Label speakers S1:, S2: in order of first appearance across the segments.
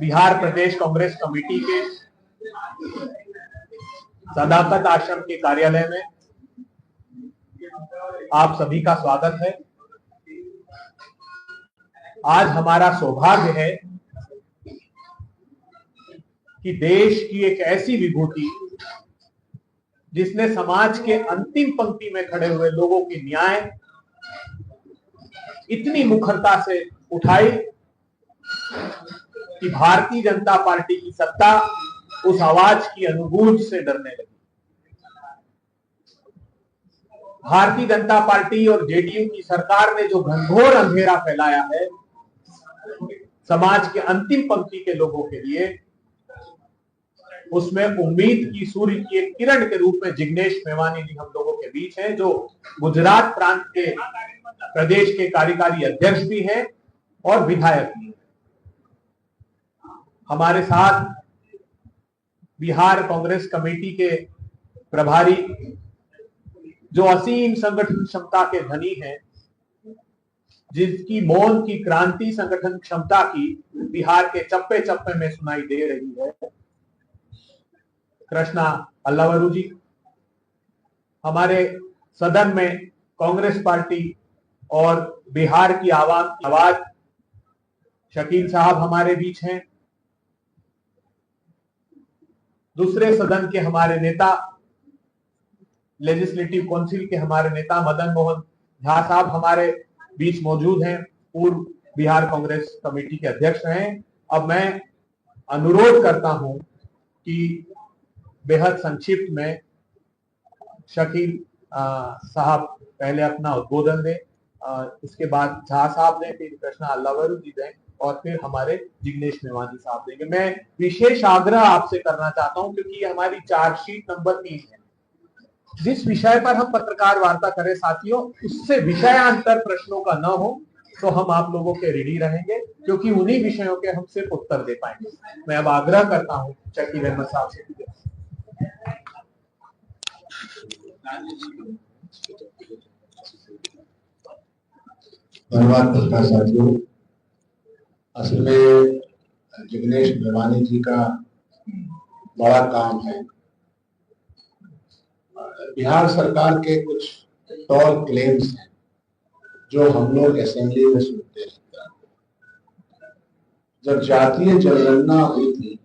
S1: बिहार प्रदेश Congress committee के सदाकत आश्रम के कार्यालय में आप सभी का स्वागत है। आज हमारा सौभाग्य है कि देश की एक ऐसी विभूति जिसने समाज के अंतिम पंक्ति में खड़े हुए लोगों की न्याय इतनी मुखरता से उठाई कि भारतीय जनता पार्टी की सत्ता उस आवाज की अनुगूंज से डरने लगी। भारतीय जनता पार्टी और जेडीयू की सरकार ने जो घनघोर अंधेरा फैलाया है समाज के अंतिम पंक्ति के लोगों के लिए, उसमें उम्मीद की सूर्य की एक किरण के रूप में जिग्नेश मेवानी जी हम लोगों के बीच हैं, जो गुजरात प्रांत के प्रदेश के कार्यकारी अध्यक्ष भी हैं और विधायक भी हैं। हमारे साथ बिहार कांग्रेस कमेटी के प्रभारी जो असीम संगठन क्षमता के धनी हैं, जिसकी मौन की क्रांति संगठन क्षमता की बिहार के चप्पे चप्पे में सुनाई दे रही है, कृष्णा अल्लावरू जी। हमारे सदन में कांग्रेस पार्टी और बिहार की आवाम की आवाज शकील साहब हमारे बीच हैं। दूसरे सदन के हमारे नेता, लेजिस्लेटिव काउंसिल के हमारे नेता मदन मोहन झा साहब हमारे बीच मौजूद हैं, पूर्व बिहार कांग्रेस कमेटी के अध्यक्ष हैं। अब मैं अनुरोध करता हूं कि बेहद संक्षिप्त में शकील साहब पहले अपना उद्बोधन दें, इसके बाद झा साहब दें, फिर कृष्णा अल्लावरू जी दें और फिर हमारे जिग्नेश मेवानी साहब देंगे। मैं विशेष आग्रह आपसे करना चाहता हूं क्योंकि हमारी चार्जशीट नंबर 3 है। जिस विषय पर हम पत्रकार वार्ता करें साथियों, उससे विषयांतर प्रश्नों का न हो तो हम आप लोगों के रेडी रहेंगे, क्योंकि उन्हीं विषयों के हम सिर्फ उत्तर दे पाएंगे। मैं अब आग्रह करता हूं शकील अहमद साहब से।
S2: धन्यवाद पत्रकार साथियों। असल में जिग्नेश मेवानी जी का बड़ा काम है। बिहार सरकार के कुछ टॉल क्लेम्स हैं जो हम लोग असेंबली में सुनते हैं। जब जातीय जनगणना हुई थी,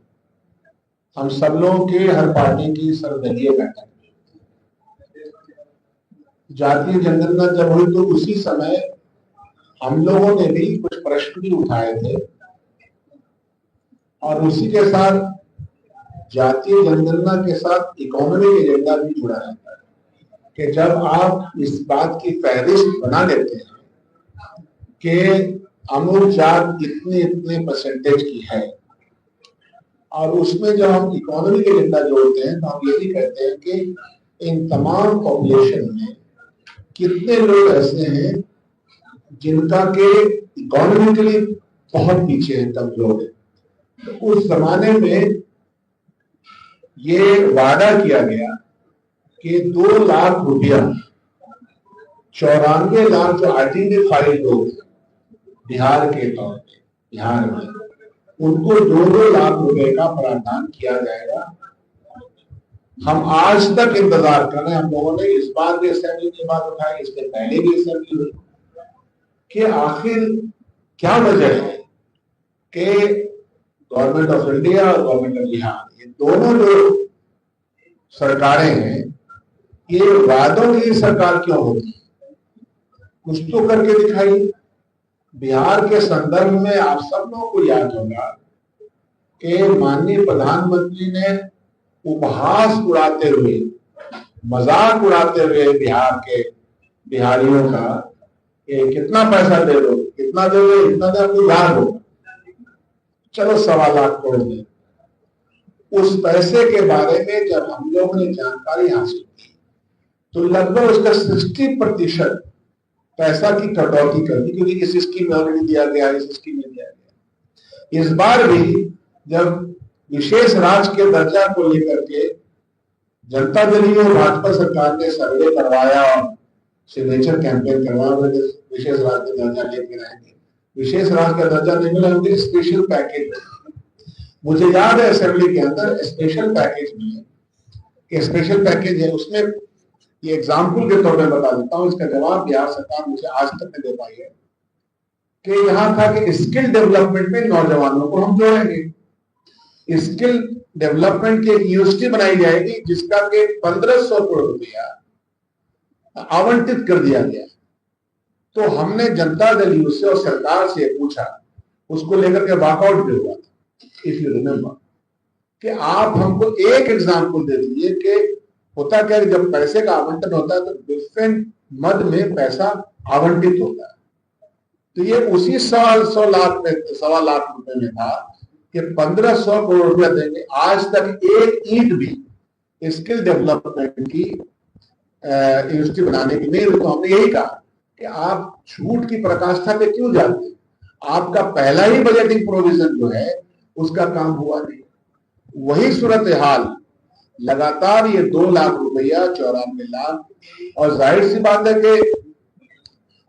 S2: हम सब लोगों के हर पार्टी की सर्वदलीय बैठक, जातीय जनगणना जब हुई तो उसी समय हम लोगों ने भी कुछ प्रश्न भी उठाए थे और उसी के साथ जातीय जनगणना के साथ इकोनॉमिक एजेंडा भी जुड़ा रहता है कि जब आप इस बात की फहरिस्त बना लेते हैं कि अमूल जात इतने इतने परसेंटेज की है और उसमें जब हम इकोनॉमिक एजेंडा जोड़ते हैं तो हम ये भी कहते हैं कि इन तमाम पॉपुलेशन में कितने लोग ऐसे हैं जिनका के इकोनॉमिकली बहुत पीछे हैं, कम लोग हैं। तो उस जमाने में ये वादा किया गया कि 2 लाख रुपया 94 लाख जो आइडेंटिफाइड लोग बिहार के तौर पे बिहार में, उनको 2-2 लाख रुपए का प्रावधान किया जाएगा। हम आज तक इंतजार कर रहे हैं। हम लोगों ने इस बार भी असेंबली की बात उठाई, इसके पहले भी असेंबली हुई कि आखिर क्या वजह है कि गवर्नमेंट ऑफ इंडिया और गवर्नमेंट ऑफ बिहार, ये दोनों जो सरकारें हैं, ये वादों की सरकार क्यों होती है? कुछ तो करके दिखाई। बिहार के संदर्भ में आप सब लोगों को याद होगा कि माननीय प्रधानमंत्री ने उपहास उड़ाते हुए, मजाक उड़ाते हुए बिहार के बिहारियों का कि कितना पैसा दे दो, कितना दे दो, इतना दे आपको याद हो, चलो 1.25 लाख करोड़ दे। उस पैसे के बारे में जब हम लोगों ने जानकारी हासिल की तो लगभग उसका 60% पैसा की कटौती कर दी, क्योंकि इस स्कीम में ऑलरेडी दिया गया, इस स्कीम में दिया गया। इस बार भी जब विशेष राज्य के दर्जा को लेकर के जनता दल और भाजपा सरकार ने सर्वे करवाया और सिग्नेचर कैंपेन करवाया, विशेष राज्य का दर्जा लेके रहेंगे, विशेष राज्य का दर्जा नहीं मिला, उनके स्पेशल पैकेज मुझे याद है असेंबली के अंदर स्पेशल पैकेज में, स्पेशल पैकेज है उसमें, ये एग्जाम्पल के तौर पे बता देता हूँ, इसका जवाब बिहार सरकार मुझे आज तक नहीं दे पाई है, कि यहाँ था कि स्किल डेवलपमेंट में नौजवानों को हम जोड़ेंगे। स्किल डेवलपमेंट की एक यूनिवर्सिटी बनाई जाएगी जिसका के 1500 करोड़ रुपया आवंटित कर दिया गया। तो हमने जनता दल यूथ से और सरकार से पूछा, उसको लेकर के वॉकआउट भी हुआ था, इफ यू रिमेम्बर, कि आप हमको एक एग्जाम्पल दे दीजिए कि होता क्या है जब पैसे का आवंटन होता है तो डिफरेंट मद में पैसा आवंटित होता है। तो ये उसी 100 लाख में, 1.25 लाख रुपए में था कि 1500 करोड़ रुपया देंगे। आज तक एक ईंट भी स्किल डेवलपमेंट की यूनिवर्सिटी बनाने की नहीं। तो हमने यही कहा कि आप झूठ की पराकाष्ठा पे क्यों जाते हैं? आपका पहला ही बजटिंग प्रोविजन जो है उसका काम हुआ नहीं। वही सूरत हाल लगातार ये 2 लाख रुपया, 94 लाख, और जाहिर सी बात है कि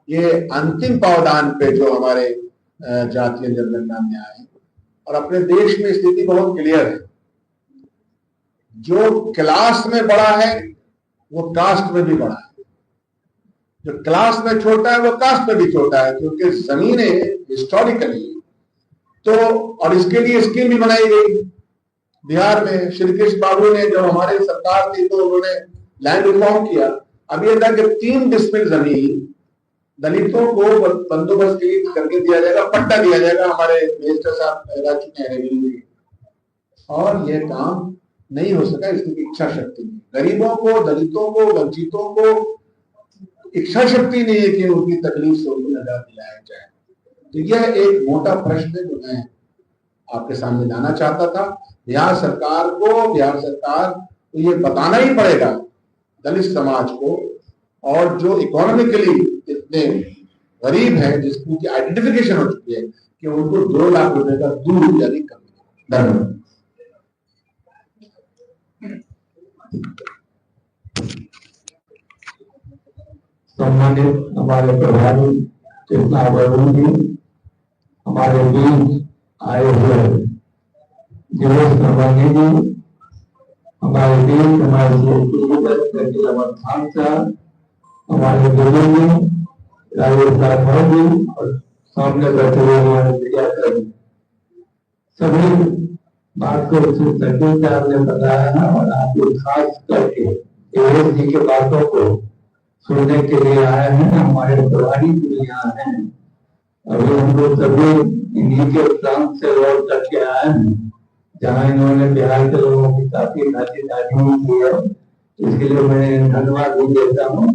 S2: ये अंतिम पावदान पे जो हमारे जातीय जनगणना में आए, और अपने देश में स्थिति बहुत क्लियर है, जो क्लास में बड़ा है वो कास्ट में भी बड़ा है, जो क्लास में छोटा है वो कास्ट में भी छोटा है, क्योंकि जमीनें हिस्टोरिकली तो, और इसके लिए स्कीम भी बनाई गई बिहार में। श्री कृष्ण बाबू ने, जब हमारी सरकार थी तो उन्होंने लैंड रिफॉर्म किया। अब ये था कि 3 डिसमिल जमीन दलितों को बंदोबस्त के लिए करके दिया जाएगा, पट्टा दिया जाएगा। हमारे मिनिस्टर साहब रह चुके हैं रेवेन्यू, और ये काम नहीं हो सका, इसकी इच्छा शक्ति नहीं। गरीबों को, दलितों को, वंचितों को इच्छा शक्ति नहीं है कि उनकी तकलीफ से उनको निजात दिलाया जाए। तो यह एक मोटा प्रश्न है जो मैं आपके सामने लाना चाहता था। बिहार सरकार को ये बताना ही पड़ेगा दलित समाज को, और जो इकोनॉमिकली इतने गरीब हैं जिसकी आइडेंटिफिकेशन हो चुकी है, कि उनको 2 लाख रुपए का दूर यानी कम।
S3: सम्मानित हमारे प्रभारी कृष्णा वरुण जी, हमारे बीच आए हुए दिनेश नरवानी जी, हमारे बीच हमारे हमारे गुरु जी राजेश राठौर जी, और सामने बैठे हुए हमारे मीडिया कर्मी, सभी बात को सचिव साहब ने बताया है, और आपको खास करके दिनेश जी के बातों को सुनने के लिए आए हैं। हमारे प्रभारी भी यहाँ हैं, अभी हम लोग सभी इन्हीं के प्रांत से लौट करके आए हैं, जहाँ इन्होंने बिहार के लोगों की काफी भागीदारी की है। इसके लिए मैं धन्यवाद भी देता हूँ,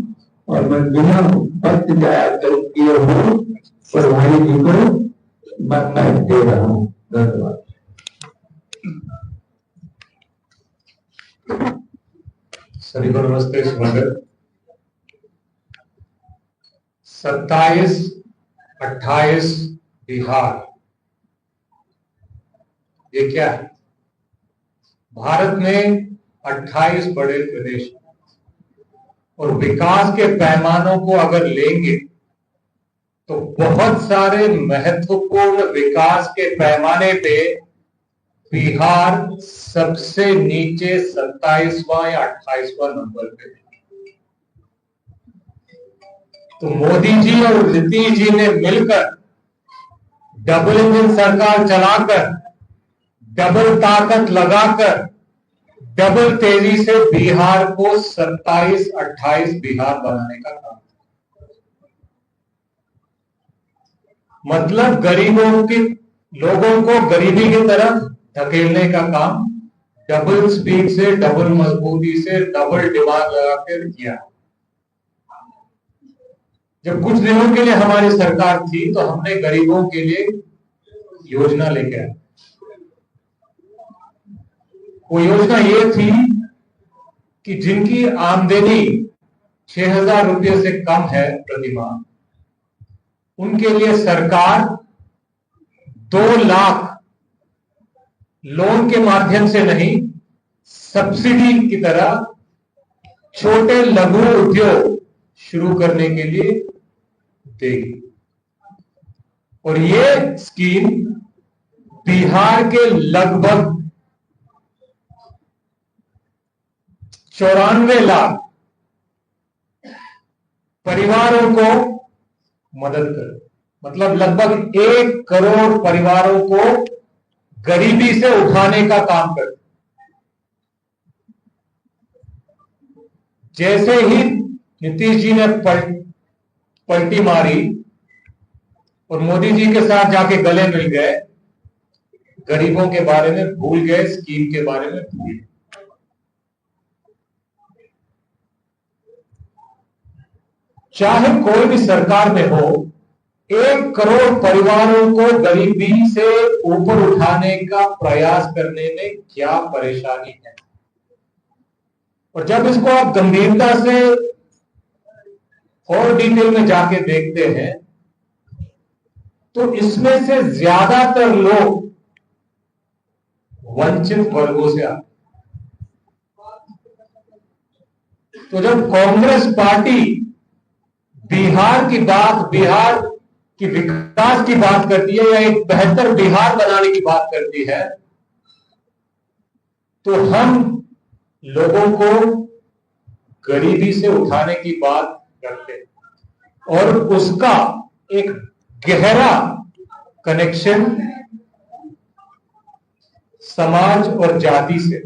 S3: और मैं बिना वक्त जाया किए हुए प्रभारी जी को बधाई दे रहा हूँ। धन्यवाद।
S1: सभी को नमस्ते, स्वागत। 27, 28 बिहार, ये क्या है? भारत में 28 बड़े प्रदेश, और विकास के पैमानों को अगर लेंगे तो बहुत सारे महत्वपूर्ण विकास के पैमाने पे बिहार सबसे नीचे 27वां या 28वां नंबर पे है। तो मोदी जी और नीतीश जी ने मिलकर डबल इंजन सरकार चलाकर, डबल ताकत लगाकर, डबल तेजी से बिहार को 27-28 बिहार बनाने का काम, मतलब गरीबों के लोगों को गरीबी की तरफ धकेलने का काम डबल स्पीड से, डबल मजबूती से, डबल दिमाग लगाकर किया। जब कुछ दिनों के लिए हमारी सरकार थी तो हमने गरीबों के लिए योजना लेके आए। वो योजना ये थी कि जिनकी आमदनी 6,000 रुपये से कम है प्रति माह, उनके लिए सरकार 2 लाख लोन के माध्यम से नहीं, सब्सिडी की तरह छोटे लघु उद्योग शुरू करने के लिए देगी। और ये स्कीम बिहार के लगभग 94 लाख परिवारों को मदद करें, मतलब लगभग 1 करोड़ परिवारों को गरीबी से उठाने का काम करें। जैसे ही नीतीश जी ने पलटी मारी और मोदी जी के साथ जाके गले मिल गए, गरीबों के बारे में भूल गए, स्कीम के बारे में भूल गए। चाहे कोई भी सरकार में हो, 1 करोड़ परिवारों को गरीबी से ऊपर उठाने का प्रयास करने में क्या परेशानी है। और जब इसको आप गंभीरता से और डिटेल में जाके देखते हैं तो इसमें से ज्यादातर लोग वंचित वर्गों से आते। तो जब कांग्रेस पार्टी बिहार की विकास की बात करती है या एक बेहतर बिहार बनाने की बात करती है, तो हम लोगों को गरीबी से उठाने की बात करते हैं और उसका एक गहरा कनेक्शन समाज और जाति से।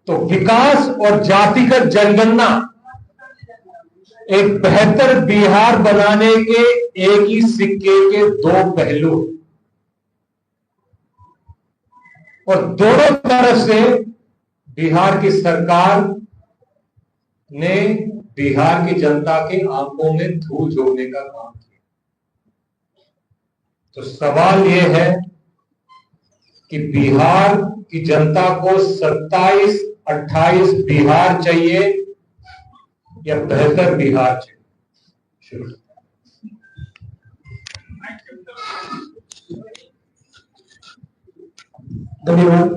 S1: तो विकास और जातिगत जनगणना एक बेहतर बिहार बनाने के एक ही सिक्के के 2 पहलू, और दोनों तरफ से बिहार की सरकार ने बिहार की जनता के आंखों में धूल झोंकने का काम किया। तो सवाल यह है कि बिहार की जनता को 27-28 बिहार चाहिए या बेहतर बिहार चाहिए।
S4: धन्यवाद।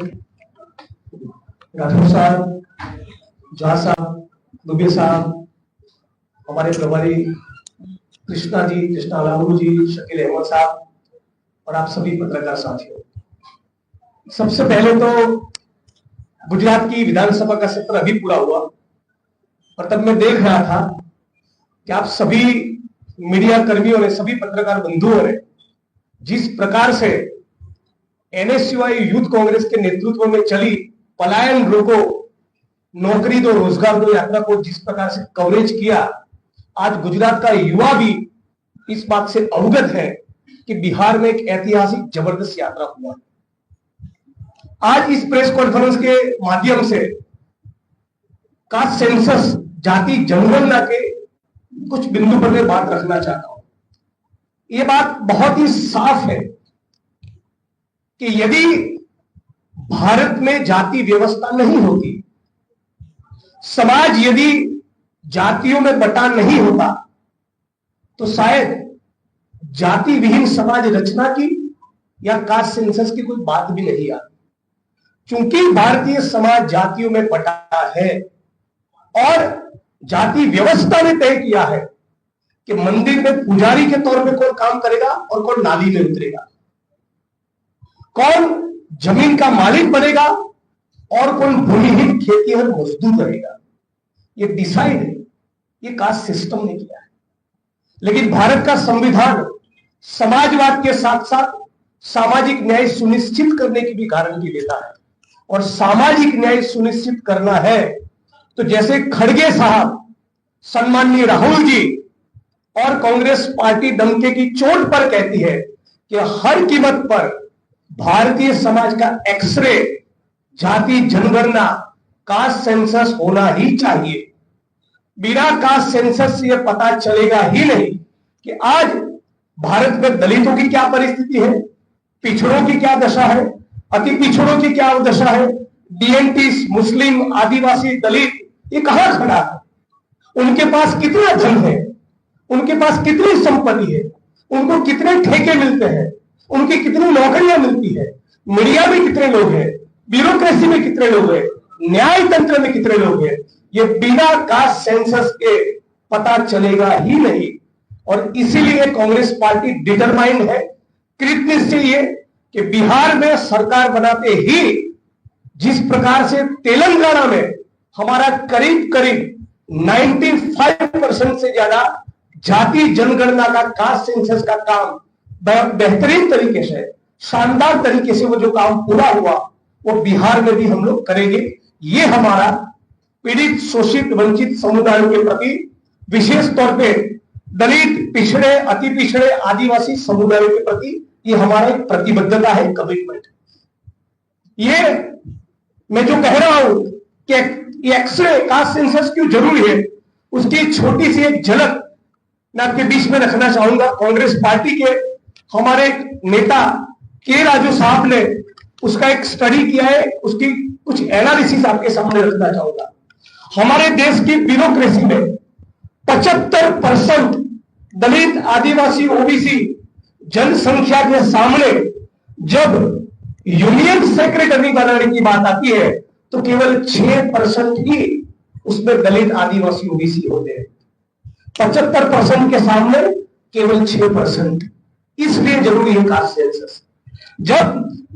S4: राठौर साहब, झा साहब, दुबे साहब, हमारे प्रभारी कृष्णा लालू जी, शकील अहमद साहब और आप सभी पत्रकार साथियों, सबसे पहले तो गुजरात की विधानसभा का सत्र अभी पूरा हुआ और तब मैं देख रहा था कि आप सभी मीडिया कर्मियों ने, सभी पत्रकार बंधुओं ने जिस प्रकार से एनएसयूआई यूथ कांग्रेस के नेतृत्व में चली पलायन रोको, नौकरी दो, रोजगार दो यात्रा को जिस प्रकार से कवरेज किया, आज गुजरात का युवा भी इस बात से अवगत है कि बिहार में एक ऐतिहासिक जबरदस्त यात्रा हुआ। आज इस प्रेस कॉन्फ्रेंस के माध्यम से कास्ट सेंसस, जाति जनगणना के कुछ बिंदु पर मैं बात रखना चाहता हूं। यह बात बहुत ही साफ है कि यदि भारत में जाति व्यवस्था नहीं होती, समाज यदि जातियों में बटा नहीं होता, तो शायद जाति विहीन समाज रचना की या कास्ट सेंसस की कोई बात भी नहीं आती। चूंकि भारतीय समाज जातियों में बटा है और जाति व्यवस्था ने तय किया है कि मंदिर में पुजारी के तौर पे कौन काम करेगा और कौन नाली में उतरेगा, कौन जमीन का मालिक बनेगा और कौन भूमिहीन खेतीहर मजदूर रहेगा, ये डिसाइड है, ये कास्ट सिस्टम ने किया है। लेकिन भारत का संविधान समाजवाद के साथ साथ सामाजिक न्याय सुनिश्चित करने की भी गारंटी देता है। और सामाजिक न्याय सुनिश्चित करना है तो जैसे खड़गे साहब, सम्माननीय राहुल जी और कांग्रेस पार्टी डंके की चोट पर कहती है कि हर कीमत पर भारतीय समाज का एक्सरे, जाति जनगणना, कास्ट सेंसस होना ही चाहिए। बिना कास्ट सेंसस से यह पता चलेगा ही नहीं कि आज भारत में दलितों की क्या परिस्थिति है, पिछड़ों की क्या दशा है, अति पिछड़ों की क्या दशा है, डीएनटी, मुस्लिम, आदिवासी, दलित, ये कहां खड़ा है, उनके पास कितना धन है, उनके पास कितनी संपत्ति है, उनको कितने ठेके मिलते हैं, उनकी कितनी नौकरियां मिलती है, मीडिया में कितने लोग हैं, ब्यूरोक्रेसी में कितने लोग हैं, न्याय तंत्र में कितने लोग हैं, ये बिना कास्ट सेंसस के पता चलेगा ही नहीं। और इसीलिए कांग्रेस पार्टी डिटरमाइंड है कृतनिश्चय ये कि बिहार में सरकार बनाते ही जिस प्रकार से तेलंगाना में हमारा करीब करीब 95% से ज्यादा जाति जनगणना का कास्ट सेंसस का काम बेहतरीन तरीके से, शानदार तरीके से वो जो काम पूरा हुआ वो बिहार में भी हम लोग करेंगे। ये हमारा पीड़ित, शोषित, वंचित समुदायों के प्रति, विशेष तौर पे दलित, पिछड़े, अति पिछड़े, आदिवासी समुदायों के प्रति ये हमारा एक प्रतिबद्धता है, कमिटमेंट। ये मैं जो कह रहा हूं कि एक्सरे कास्ट सेंसस क्यों जरूरी है, उसकी छोटी सी एक झलक मैं आपके बीच में रखना चाहूंगा। कांग्रेस पार्टी के हमारे नेता के राजू साहब ने उसका एक स्टडी किया है, उसकी कुछ एनालिसिस आपके सामने रखना चाहूंगा। हमारे देश की ब्यूरोक्रेसी में 75% दलित, आदिवासी, ओबीसी जनसंख्या के सामने जब यूनियन सेक्रेटरी बनाने की बात आती है तो केवल 6% ही उसमें दलित, आदिवासी, ओबीसी होते हैं। 75% के सामने केवल 6%। इसलिए जरूरी है कास्ट सेंसस। जब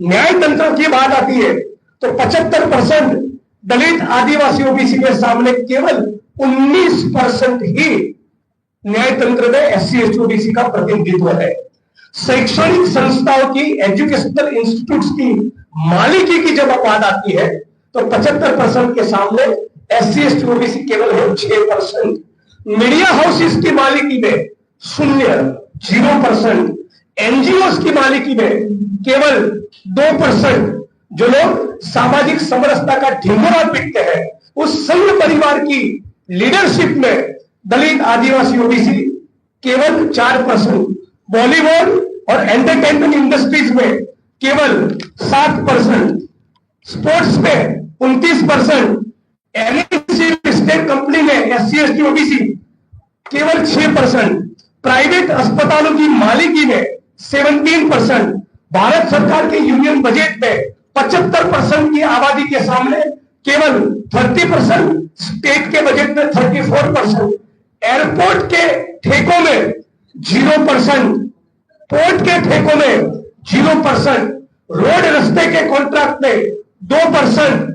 S4: न्याय तंत्र की बात आती है तो 75% दलित, आदिवासी, ओबीसी के सामने केवल 19% ही न्याय तंत्र में एससी, एसटी, ओबीसी का प्रतिनिधित्व है। शैक्षणिक संस्थाओं की, एजुकेशनल इंस्टीट्यूट्स की मालिकी की जब बात आती है तो 75% के सामने एससी, एसटी, ओबीसी केवल है 6%। मीडिया हाउसेस की मालिकी में 0%। एनजीओ की मालिकी में केवल 2%। जो लोग सामाजिक समरसता का ढिंढोरा पीटते हैं, उस संघ परिवार की लीडरशिप में दलित, आदिवासी, ओबीसी केवल 4%। बॉलीवुड और एंटरटेनमेंट इंडस्ट्रीज में केवल 7%। स्पोर्ट्स में 29%। एनएससी स्टेट कंपनी में एससी, एसटी, ओबीसी केवल 6%। प्राइवेट अस्पतालों की मालिकी में 17%। भारत सरकार के यूनियन बजट में 75% की आबादी के सामने केवल 30%, स्टेट के बजट में 34%। एयरपोर्ट के ठेकों में 0%, पोर्ट के ठेकों में 0%, रोड रास्ते के कॉन्ट्रैक्ट में 2%,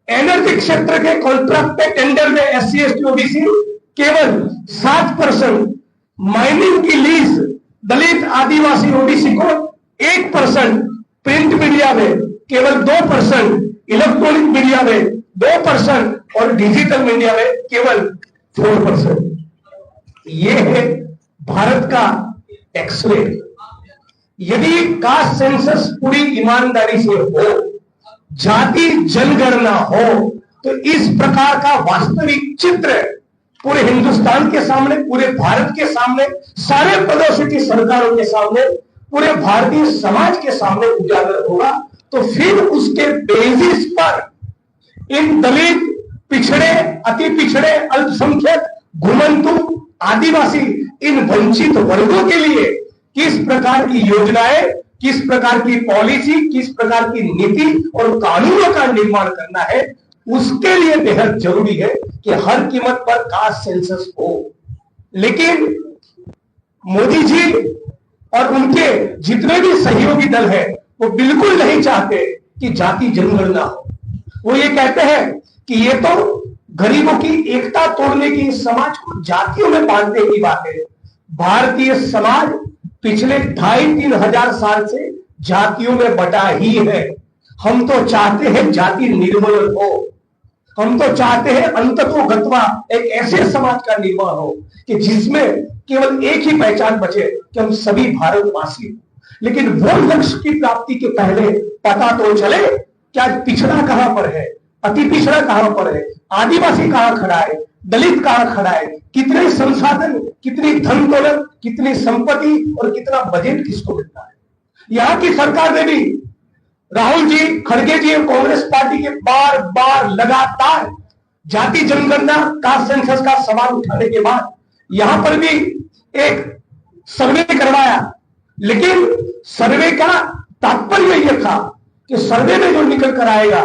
S4: एनर्जी क्षेत्र के कॉन्ट्रैक्ट में टेंडर में एससी, एसटी, ओबीसी केवल 7%। माइनिंग की लीज दलित, आदिवासी, ओबीसी को 1%। प्रिंट मीडिया में केवल 2%, इलेक्ट्रॉनिक मीडिया में 2% और डिजिटल मीडिया में केवल 4%। ये है भारत का एक्सरे। यदि कास्ट सेंसस पूरी ईमानदारी से हो, जाति जनगणना हो, तो इस प्रकार का वास्तविक चित्र पूरे हिंदुस्तान के सामने, पूरे भारत के सामने, सारे प्रदेशों की सरकारों के सामने, पूरे भारतीय समाज के सामने उजागर होगा। तो फिर उसके बेसिस पर इन दलित, पिछड़े, अति पिछड़े, अल्पसंख्यक, घुमंतु, आदिवासी, इन वंचित वर्गों के लिए किस प्रकार की योजनाएं, किस प्रकार की पॉलिसी, किस प्रकार की नीति और कानूनों का निर्माण करना है, उसके लिए बेहद जरूरी है कि हर कीमत पर कास्ट सेंसस हो। लेकिन मोदी जी और उनके जितने भी सहयोगी दल हैं वो बिल्कुल नहीं चाहते कि जाति जनगणना हो। वो ये कहते हैं कि ये तो गरीबों की एकता तोड़ने की, समाज को जातियों में बांटने की बात है। भारतीय समाज पिछले 2,500-3 हजार साल से जातियों में बटा ही है। हम तो चाहते हैं जाति निर्मूलन हो। हम तो चाहते हैं अंततो गत्वा एक ऐसे समाज का निर्माण हो कि जिसमें केवल एक ही पहचान बचे कि हम सभी भारतवासी। लेकिन वो लक्ष्य की प्राप्ति के पहले पता तो चले क्या पिछड़ा कहां पर है, अति पिछड़ा कहां पर है, आदिवासी कहां खड़ा है, दलित कहां खड़ा है, कितने संसाधन, कितनी धन दौलत, कितनी संपत्ति और कितना बजट किसको मिलता है। यहाँ की सरकार ने भी, राहुल जी, खड़गे जी और कांग्रेस पार्टी के बार बार लगातार जाति जनगणना, कास्ट सेंसस का सवाल उठाने के बाद यहां पर भी एक सर्वे करवाया। लेकिन सर्वे का तात्पर्य यह था कि सर्वे में जो निकल कर आएगा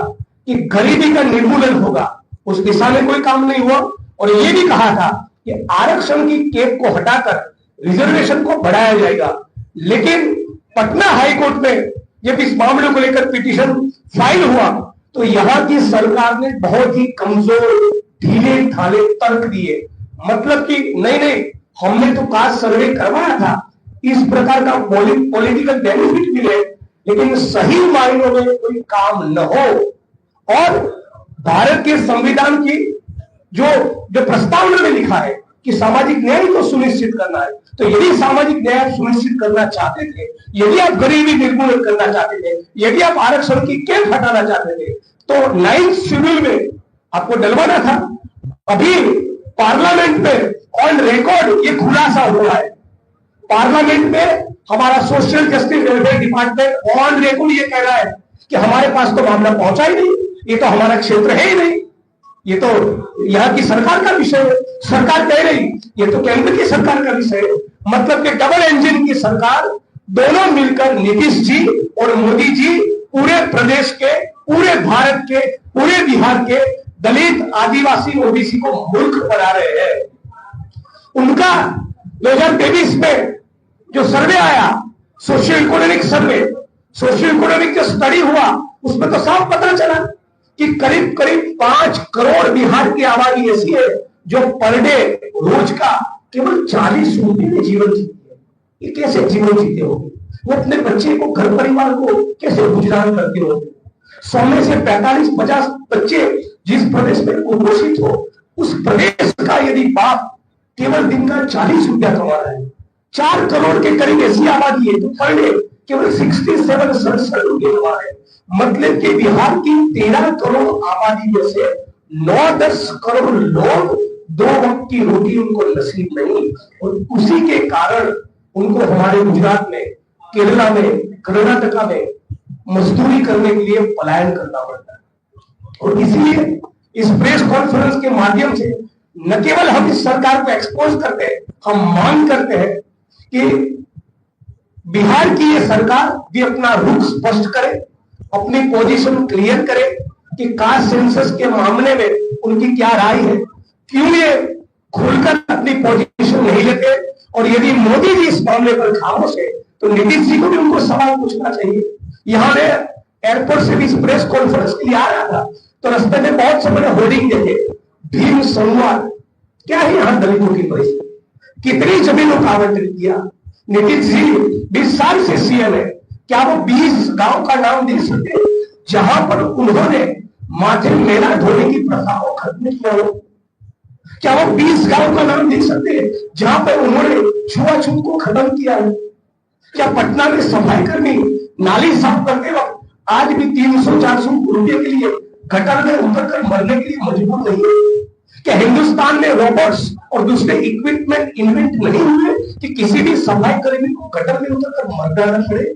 S4: कि गरीबी का निर्मूलन होगा, उस दिशा में कोई काम नहीं हुआ। और यह भी कहा था कि आरक्षण की कैप को हटाकर रिजर्वेशन को बढ़ाया जाएगा। लेकिन पटना हाईकोर्ट में जब इस मामले को लेकर पिटीशन फाइल हुआ तो यहाँ की सरकार ने बहुत ही कमजोर ढीले ढाले तर्क दिए, मतलब कि नहीं हमने तो कास्ट सर्वे करवाया था, इस प्रकार का पॉलिटिकल बेनिफिट मिले, लेकिन सही मायनों में कोई काम न हो। और भारत के संविधान की जो प्रस्तावना में लिखा है कि सामाजिक न्याय को सुनिश्चित करना है, तो यदि सामाजिक न्याय सुनिश्चित करना चाहते थे, यदि आप गरीबी निर्मूलन करना चाहते थे, यदि आप आरक्षण की कैप हटाना चाहते थे, तो 9th शेड्यूल में आपको डलवाना था। अभी पार्लियामेंट में ऑन रिकॉर्ड ये खुलासा हुआ है, पार्लियामेंट में हमारा social justice welfare department on record ये कह रहा है कि हमारे पास तो मामला पहुंचा ही नहीं, ये तो हमारा क्षेत्र है ही नहीं, ये तो यहाँ की सरकार का विषय है। सरकार कह रही ये तो केंद्र की सरकार का विषय है, मतलब कि डबल इंजन की सरकार, दोनों मिलकर नीतीश जी और मोदी जी पूरे प्रदेश के, पूरे भारत के, पूरे बिहार के दलित, आदिवासी, ओबीसी को मूर्ख बना रहे हैं। उनका 2023 में जो सर्वे आया, socio economic survey, socio economic जो स्टडी हुआ, उसमें तो साफ पता चला कि करीब 5 करोड़ बिहार की आबादी ऐसी है जो पर डे रोज का केवल 40 रुपए में जीवन जीती है। ये कैसे जीवन जीते हो? वो अपने बच्चे को, घर परिवार को कैसे गुजरान करते हो? 100 में से 45-50 बच्चे जिस प्रदेश में कुपोषित हो, उस प्रदेश का यदि बाप केवल दिन का 40 रुपया कमा रहा है, 4 करोड़ के करीब ऐसी आबादी है जो पर डे केवल 67 रुपये कमा रहे हैं। मतलब कि बिहार की 13 करोड़ आबादी में से 9-10 करोड़ लोग 2 वक्त की रोटी उनको नसीब नहीं, और उसी के कारण उनको हमारे गुजरात में, केरला में, कर्नाटका में मजदूरी करने के लिए पलायन करना पड़ता है। और इसलिए इस प्रेस कॉन्फ्रेंस के माध्यम से न केवल हम इस सरकार को एक्सपोज करते हैं, हम मांग करते हैं कि बिहार की ये सरकार भी अपना रुख स्पष्ट करे, अपनी पोजीशन क्लियर करे कि कास्ट सेंसस के मामले में उनकी क्या राय है, क्यों ये खुलकर अपनी पोजीशन नहीं लेते, और यदि मोदी जी इस मामले पर खामोश है तो नीतीश जी को भी उनको सवाल पूछना चाहिए। यहाँ मैं एयरपोर्ट से भी इस प्रेस कॉन्फ्रेंस के लिए आ रहा था, तो रास्ते में बहुत से बड़े होर्डिंग देखे, भीम संवाद, क्या है यहाँ दलितों की परिस्थिति, कितनी जमीनों का आवंटन किया। नीतीश जी 20 साल से सीएम है, क्या वो 20 गांव का नाम दे सकते जहां पर उन्होंने माथे मेला ढोने की प्रथा को खत्म किया हो? क्या वो 20 गांव का नाम दे सकते हैं जहां पर उन्होंने छुआछूत को खत्म किया है? क्या पटना में सफाई कर्मी नाली साफ करते वक्त आज भी 300-400 रुपए के लिए गटर में उतरकर मरने के लिए मजबूर नहीं है? क्या हिंदुस्तान में रोबोट्स और दूसरे इक्विपमेंट इन्वेंट नहीं हुए कि किसी भी सफाई कर्मी को गटर में उतरकर मरना न पड़े?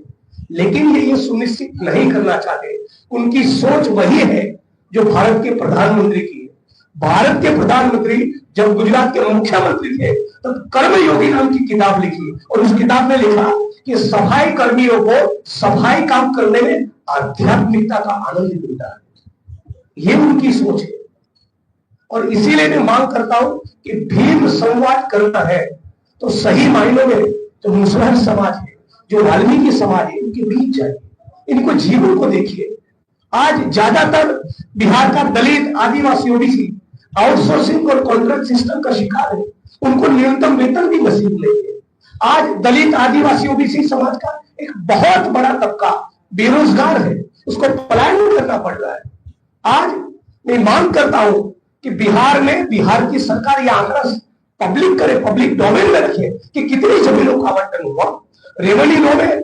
S4: लेकिन ये सुनिश्चित नहीं करना चाहते। उनकी सोच वही है जो भारत के प्रधानमंत्री की है। भारत के प्रधानमंत्री जब गुजरात के मुख्यमंत्री थे तब कर्मयोगी नाम की किताब लिखी, और उस किताब में लिखा कि सफाई कर्मियों को सफाई काम करने में आध्यात्मिकता का आनंद मिलता है। ये उनकी सोच है, और इसीलिए मैं मांग करता हूं कि भीम संवाद करना है तो सही मायनों में जो मुसलमान समाज है, जो वाल्मीकि समाज है, इनके बीच जाइए, इनको जीवन को देखिए। आज ज्यादातर बिहार का दलित, आदिवासी, ओबीसी आउटसोर्सिंग और कॉन्ट्रैक्ट सिस्टम का शिकार है, उनको न्यूनतम वेतन भी नसीब नहीं है। आज दलित, आदिवासी, ओबीसी समाज का एक बहुत बड़ा तबका बेरोजगार है, उसको पलायन करना पड़ रहा है। आज मैं मांग करता हूं कि बिहार में, बिहार की सरकार यह आंकड़ा पब्लिक करे, पब्लिक डोमेन में रखे कि कितनी जमीनों का आवंटन हुआ। रेवेन्यू लॉ में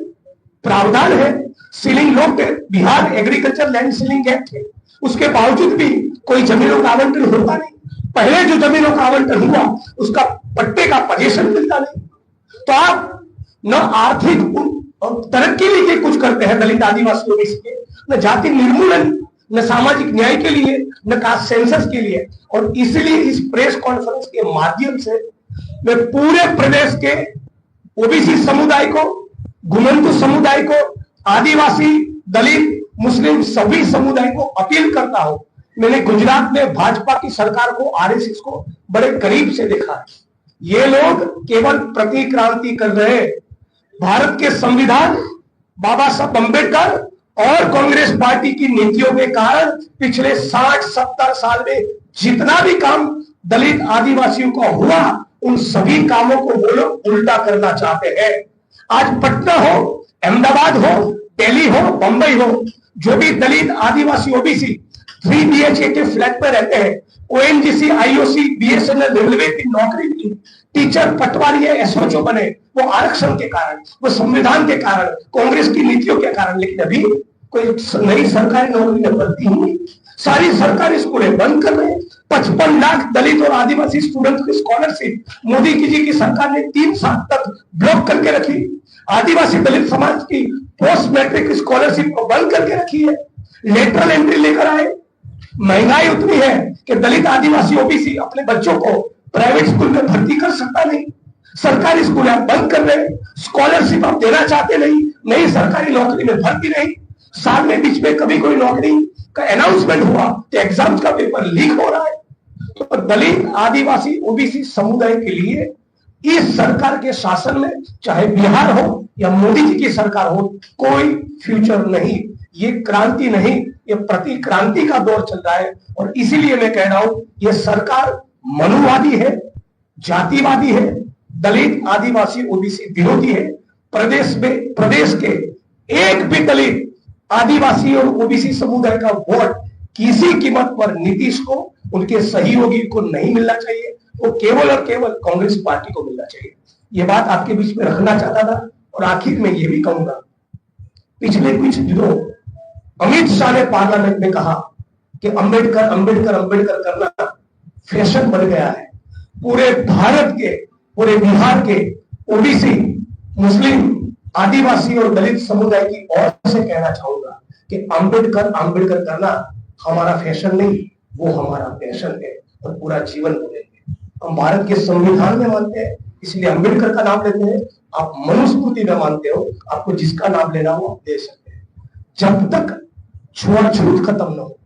S4: प्रावधान है, सीलिंग लॉ पे Bihar agriculture land ceiling act है, उसके बावजूद भी कोई जमीनों का आवंटन होता नहीं। पहले जो जमीनों का आवंटन हुआ उसका पट्टे का पोजीशन मिलता नहीं। तो आप न आर्थिक तरक्की के लिए कुछ करते हैं दलित, आदिवासी, ओबीसी के, न जाति निर्मूलन, न सामाजिक न्याय के लिए, न कास्ट सेंसस के लिए। और इसलिए इस प्रेस कॉन्फ्रेंस के माध्यम से मैं पूरे प्रदेश के ओबीसी समुदाय को, घुमंतु समुदाय को, आदिवासी, दलित, मुस्लिम सभी समुदाय को अपील करता हूं। मैंने गुजरात में भाजपा की सरकार को, आरएसएस को बड़े करीब से देखा है। ये लोग केवल प्रतिक्रांति कर रहे हैं। भारत के संविधान बाबा साहब अम्बेडकर और कांग्रेस पार्टी की नीतियों के कारण पिछले 60-70 साल में जितना भी काम दलित आदिवासियों का हुआ, उन सभी कामों को वो लोग उल्टा करना चाहते हैं। आज पटना हो, अहमदाबाद हो, दिल्ली हो, बंबई हो, जो भी दलित आदिवासी ओबीसी 3 BHK के फ्लैट पर रहते हैं, ONGC, IOC, BSNL, रेलवे की नौकरी मिली, टीचर, पटवारी, SHO बने, वो आरक्षण के कारण, वो संविधान के कारण, कांग्रेस की नीतियों के कारण। लेकिन अभी कोई नई सरकारी नौकरी में भर्ती ही नहीं, सारी सरकारी स्कूलें बंद कर रहे हैं। 55 लाख दलित और आदिवासी स्टूडेंट की स्कॉलरशिप मोदी जी की सरकार ने 3 साल तक ब्लॉक करके रखी। आदिवासी दलित समाज की पोस्ट मैट्रिक स्कॉलरशिप को बंद करके रखी है। लेटरल एंट्री लेकर आए। महंगाई उतनी है कि दलित आदिवासी ओबीसी अपने बच्चों को प्राइवेट स्कूल में भर्ती कर सकता नहीं। सरकारी स्कूल आप बंद कर रहे हैं, स्कॉलरशिप आप देना चाहते नहीं, नई सरकारी नौकरी में भर्ती नहीं। साल में बीच में कभी कोई नौकरी का अनाउंसमेंट हुआ तो एग्जाम्स का पेपर लीक हो रहा है। तो दलित आदिवासी ओबीसी समुदाय के लिए इस सरकार के शासन में, चाहे बिहार हो या मोदी जी की सरकार हो, कोई फ्यूचर नहीं। ये क्रांति नहीं, ये प्रतिक्रांति का दौर चल रहा है। और इसीलिए मैं कह रहा हूं, ये सरकार मनुवादी है, जातिवादी है, दलित आदिवासी ओबीसी विरोधी है। प्रदेश के एक भी दलित आदिवासी और ओबीसी समुदाय का वोट किसी कीमत पर नीतीश को, उनके सहयोगी को नहीं मिलना चाहिए। वो केवल और केवल कांग्रेस पार्टी को मिलना चाहिए। ये बात आपके बीच में रखना चाहता था। और आखिर में ये भी कहूंगा, पिछले कुछ दिनों अमित शाह ने पार्लियामेंट में कहा कि अंबेडकर अंबेडकर अंबेडकर करना फैशन बन गया है। पूरे भारत के, पूरे बिहार के ओबीसी, मुस्लिम, आदिवासी और दलित समुदाय की ओर से कहना चाहूंगा कि अंबेडकर अंबेडकर करना हमारा फैशन नहीं, वो हमारा पैशन है और पूरा जीवन बोलेंगे। हम भारत के संविधान में मानते हैं, इसलिए अंबेडकर का नाम लेते हैं। आप मनुस्मृति में मानते हो, आपको जिसका नाम लेना हो आप दे सकते हैं। जब तक छुआछूत खत्म न हो,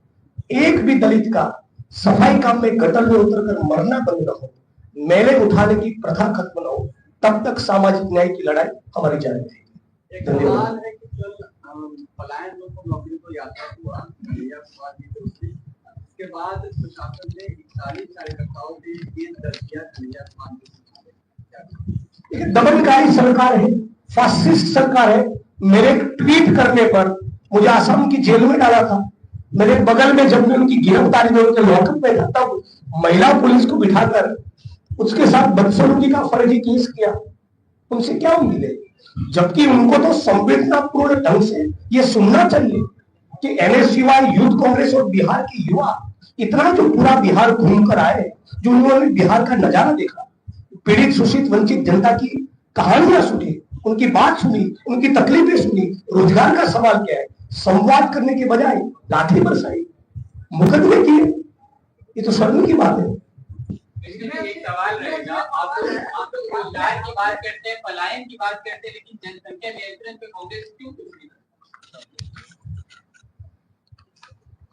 S4: एक भी दलित का सफाई काम में गटर में उतरकर मरना बंद न हो, मेले उठाने की प्रथा खत्म न हो, तब तक सामाजिक न्याय की लड़ाई हमारी जारी रहेगी। धन्यवाद।
S5: पलायन को नौकरी को यात्रा हुआ, उसके बाद प्रशासन ने 41 कार्यकर्ताओं से केस दर्ज किया।
S4: दमनकारी सरकार है, फासिस्ट सरकार है। मेरे ट्वीट करने पर मुझे आसाम की जेल में डाला था। मेरे बगल में जब मैं उनकी गिरफ्तारी में उनके लॉकअप में था, तब महिला पुलिस को बिठाकर उसके साथ बदसलूकी का फर्जी केस किया। उनसे क्या उम्मीद है? जबकि उनको तो संवेदनापूर्ण ढंग से ये सुनना चाहिए कि NSUI, यूथ कांग्रेस और बिहार की युवा इतना जो पूरा बिहार घूमकर आए, जो उन्होंने बिहार का नजारा देखा, पीड़ित, शोषित, वंचित जनता की कहानियां सुनी, उनकी बात सुनी, उनकी तकलीफें सुनी, रोजगार का सवाल क्या है, संवाद करने के बजाय लाठी बरसाई, मुकदमे किए। ये तो शर्म की बात है।
S5: एक सवाल रहेगा, आप तो रोजगार की बात करते हैं, पलायन की बात करते हैं, लेकिन जनसंख्या नियंत्रण पे कांग्रेस क्यों कुछ नहीं करती?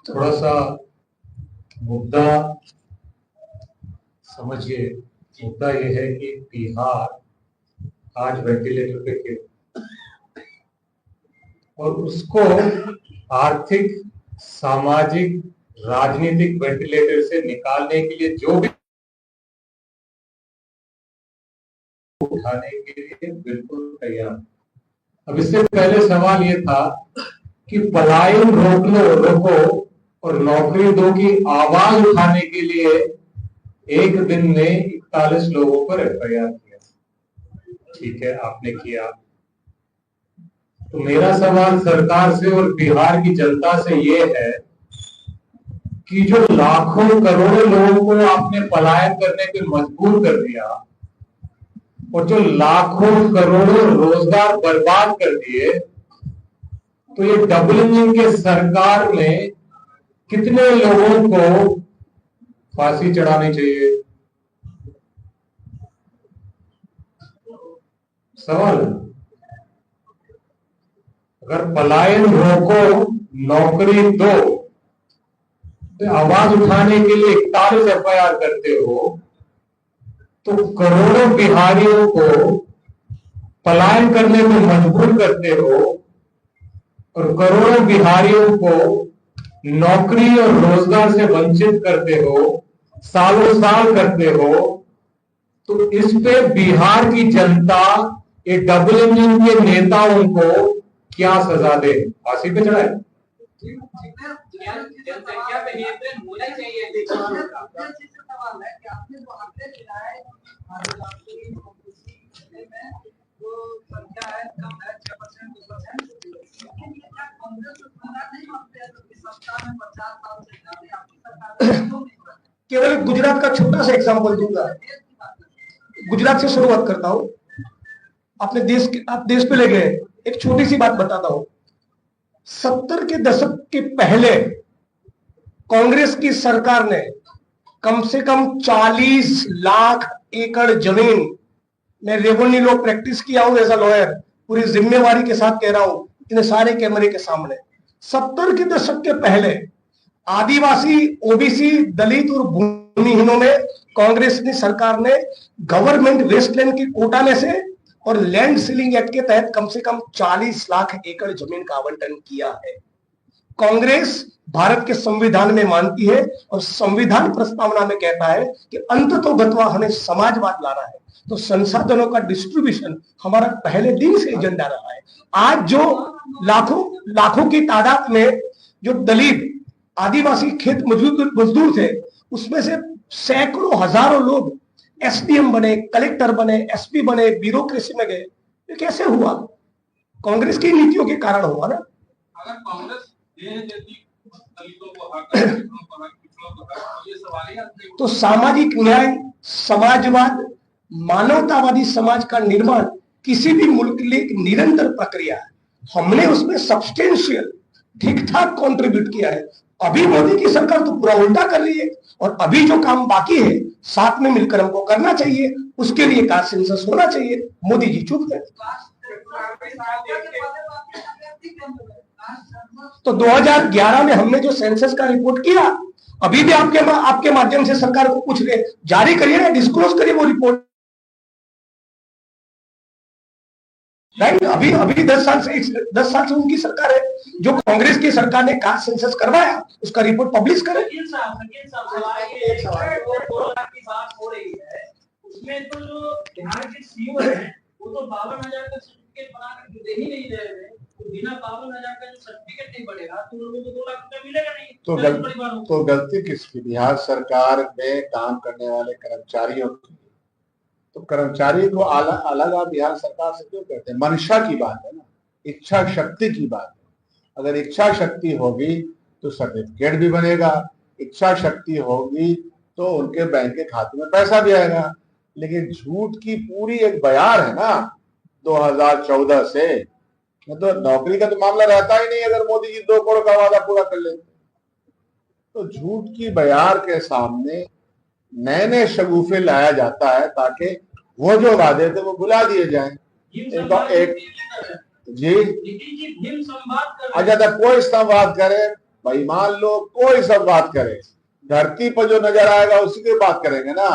S1: थोड़ा सा मुद्दा समझिए। मुद्दा यह है कि बिहार आज वेंटिलेटर पे क्यों, और उसको आर्थिक, सामाजिक, राजनीतिक वेंटिलेटर से निकालने के लिए जो भी उठाने के लिए बिल्कुल तैयार। अब इससे पहले सवाल ये था कि पलायन रोको और नौकरी दो की आवाज उठाने के लिए एक दिन में 41 लोगों पर FIR किया। ठीक है, आपने किया। तो मेरा सवाल सरकार से और बिहार की जनता से ये है कि जो लाखों करोड़ों लोगों को आपने पलायन करने पे मजबूर कर दिया और जो लाखों करोड़ों रोजगार बर्बाद कर दिए, तो ये डबल इंजन के सरकार में कितने लोगों को फांसी चढ़ानी चाहिए? सवाल। अगर पलायन रोको, नौकरी दो, तो आवाज उठाने के लिए 41 FIR करते हो, तो करोड़ों बिहारियों को पलायन करने में मजबूर करते हो, और करोड़ों बिहारियों को नौकरी और रोजगार से वंचित करते हो, सालों साल करते हो, तो इस पे बिहार की जनता ये डबल इंजन के नेताओं को क्या सजा दे? फांसी पे चढ़ाए?
S5: जनसंख्या पे नियंत्रण होना चाहिए। सवाल है कि आपने जो आंकड़े दिलाए जो संख्या है कम है 6% 2%, कांग्रेस नहीं मानते हैं तो सत्ता में 50 साल से ज्यादा आपकी सरकार।
S4: केवल गुजरात का छोटा सा एग्जाम्पल दूंगा, गुजरात से शुरुआत करता हूं। आप देश पे ले गए, एक छोटी सी बात बताता हूं। 70 के दशक के पहले कांग्रेस की सरकार ने कम से कम 40 लाख एकड़ जमीन, मैं रेवेन्यू लॉ प्रैक्टिस किया हूं एज अ लॉयर, पूरी जिम्मेवारी के साथ कह रहा हूं इतने सारे कैमरे के सामने, 70 के दशक के पहले आदिवासी, ओबीसी, दलित और भूमिहीनों में कांग्रेस की सरकार ने गवर्नमेंट वेस्टलैंड की कोटा में से और लैंड सीलिंग एक्ट के तहत कम से कम 40 लाख एकड़ जमीन का आवंटन किया है। कांग्रेस भारत के संविधान में मानती है और संविधान प्रस्तावना में कहता है कि अंततोगत्वा हमें समाजवाद लाना है, तो संसाधनों का डिस्ट्रीब्यूशन हमारा पहले दिन से एजेंडा रहा है। आज जो लाखों की तादाद में जो दलित, आदिवासी खेत मजदूर थे, उसमें से सैकड़ों हजारों लोग एसडीएम बने, कलेक्टर बने, एसपी बने, ब्यूरोक्रेसी में गए। ये कैसे हुआ? कांग्रेस की नीतियों के कारण हुआ ना।
S5: अगर कांग्रेस
S4: तो सामाजिक न्याय, समाजवाद, मानवतावादी समाज का निर्माण किसी भी मुल्क के लिए एक निरंतर प्रक्रिया है। हमने उसमें सब्सटेंशियल ठीक ठाक कंट्रीब्यूट किया है। अभी मोदी की सरकार तो पूरा उल्टा कर रही है, और अभी जो काम बाकी है साथ में मिलकर हमको करना चाहिए, उसके लिए कास्ट सेंसस होना चाहिए। मोदी जी चुप है। तो 2011 में हमने जो सेंसस का रिपोर्ट किया, अभी भी आपके माध्यम से सरकार को पूछ रहे, जारी करिए ना, डिस्क्लोज करिए वो रिपोर्ट। राइट, अभी 10 साल से उनकी सरकार है। जो कांग्रेस की सरकार ने कास्ट सेंसस करवाया, उसका रिपोर्ट पब्लिश करें।
S5: उसमें तो जो बिहार के सीओ है वो तो 52,000 का सर्टिफिकेट बना कर दे ही नहीं रहे हैं। तो बिना 52,000 का जो सर्टिफिकेट नहीं बढ़ेगा तो लोगों को 2 लाख रुपया मिलेगा नहीं।
S2: तो गलती किसकी? बिहार सरकार में काम करने वाले कर्मचारियों की। तो कर्मचारी को अलग आप बिहार सरकार से क्यों कहते हैं? मंशा की बात है ना, इच्छा शक्ति की बात है। अगर इच्छा शक्ति होगी तो सर्टिफिकेट भी बनेगा, इच्छा शक्ति होगी तो उनके बैंक के खाते में पैसा भी आएगा। लेकिन झूठ की पूरी एक बयार है ना 2014 से, तो नौकरी का तो मामला रहता ही नहीं अगर मोदी जी 2 करोड़ का वादा पूरा कर लेते। तो झूठ की बयार के सामने नए नए शगुफे लाया जाता है ताकि वो जो वादे थे वो भुला दिए जाएं। एक जी अच्छा, तो कोई संवाद करे भाई, मान लो कोई संवाद करे, धरती पर जो नजर आएगा उसी की बात करेंगे ना।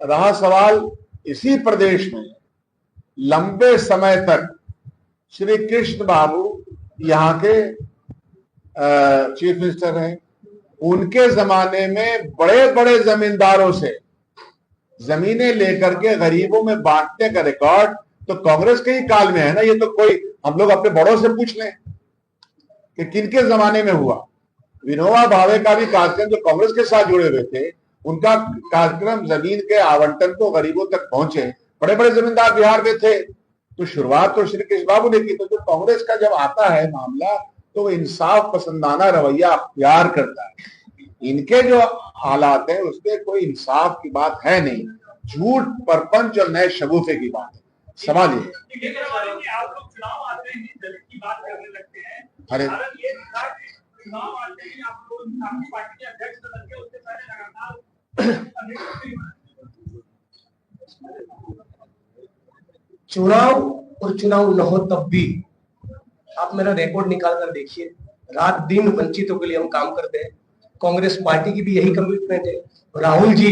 S2: रहा सवाल इसी प्रदेश में लंबे समय तक श्री कृष्ण बाबू यहाँ के चीफ मिनिस्टर हैं, उनके जमाने में बड़े बड़े जमींदारों से जमीनें लेकर के गरीबों में बांटने का रिकॉर्ड तो कांग्रेस के ही काल में है ना। ये तो कोई हम लोग अपने बड़ों से पूछ लें कि किनके जमाने में हुआ। विनोबा भावे का भी कार्यक्रम जो कांग्रेस के साथ जुड़े हुए थे, उनका कार्यक्रम जमीन के आवंटन को गरीबों तक पहुंचे, बड़े बड़े जमींदार बिहार में थे। तो शुरुआत तो श्री कृष्ण बाबू ने की। तो जो कांग्रेस का जब आता है मामला तो इंसाफ पसंदाना रवैया अख्तियार करता है। इनके जो हालात है उसमें कोई इंसाफ की बात है नहीं, झूठ, परपंच और नए शगुफे की बात है। समझिए,
S5: आप लोग चुनाव आते हैं दलित की बात करने लगते हैं।
S2: अरे
S5: चुनाव आते ही आप लोग आपकी पार्टी के अध्यक्ष बन के उससे पहले लगातार
S4: चुनाव और चुनाव न हो तब भी आप मेरा रिकॉर्ड निकाल कर देखिए, रात दिन वंचितों के लिए हम काम करते हैं। कांग्रेस पार्टी की भी यही कमिटमेंट है। राहुल जी,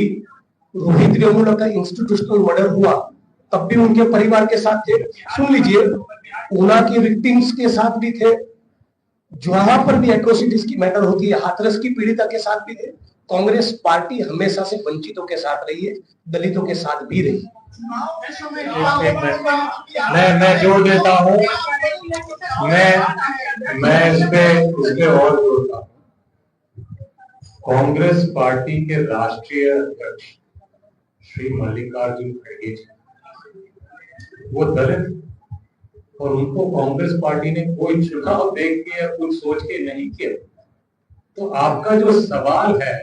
S4: रोहित रेमुला का इंस्टीट्यूशनल मर्डर हुआ तब भी उनके परिवार के साथ थे। सुन लीजिए, ऊना की विक्टिम्स के साथ भी थे, जहां पर भी एट्रोसिटीज की मैटर होती है, हाथरस की पीड़िता के साथ भी है, कांग्रेस पार्टी हमेशा से वंचितों के साथ रही है, दलितों के साथ भी रही है।
S1: मैं जोड़ देता हूँ, मैं इस पे और जोड़ता हूँ। कांग्रेस पार्टी के राष्ट्रीय अध्यक्ष श्री मल्लिकार्जुन खड़गे जी, वो दलित, और उनको कांग्रेस पार्टी ने कोई चुनाव देख के या कुछ सोच के नहीं किया। तो आपका जो सवाल है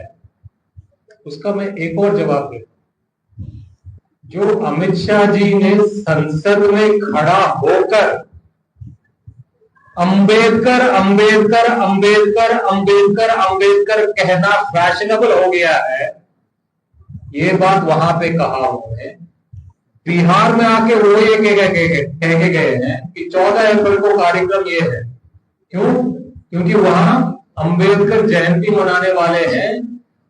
S1: उसका मैं एक और जवाब देता हूं। जो अमित शाह जी ने संसद में खड़ा होकर अंबेडकर अंबेडकर अंबेडकर अंबेडकर अंबेडकर कहना फैशनेबल हो गया है, ये बात वहां पे कहा उन्होंने। बिहार में आके वो ये कह के गए हैं कि 14 अप्रैल को कार्यक्रम ये है। क्यों? क्योंकि वहां अंबेडकर जयंती मनाने वाले हैं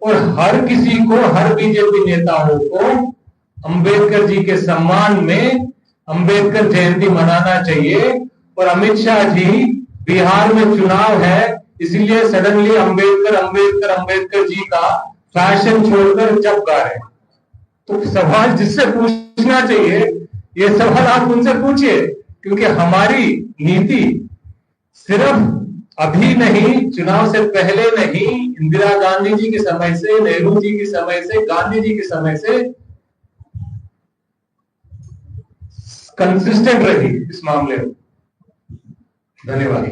S1: और हर किसी को, हर बीजेपी नेताओं को अंबेडकर जी के सम्मान में अंबेडकर जयंती मनाना चाहिए। और अमित शाह जी, बिहार में चुनाव है इसलिए सडनली अंबेडकर अंबेडकर अंबेडकर जी का फैशन छोड़कर जब गा रहे हैं। तो सवाल जिससे पूछना चाहिए, ये सवाल आप उनसे पूछिए, क्योंकि हमारी नीति सिर्फ अभी नहीं, चुनाव से पहले नहीं, इंदिरा गांधी जी के समय से, नेहरू जी के समय से, गांधी जी के समय से कंसिस्टेंट रही इस मामले में। धन्यवाद।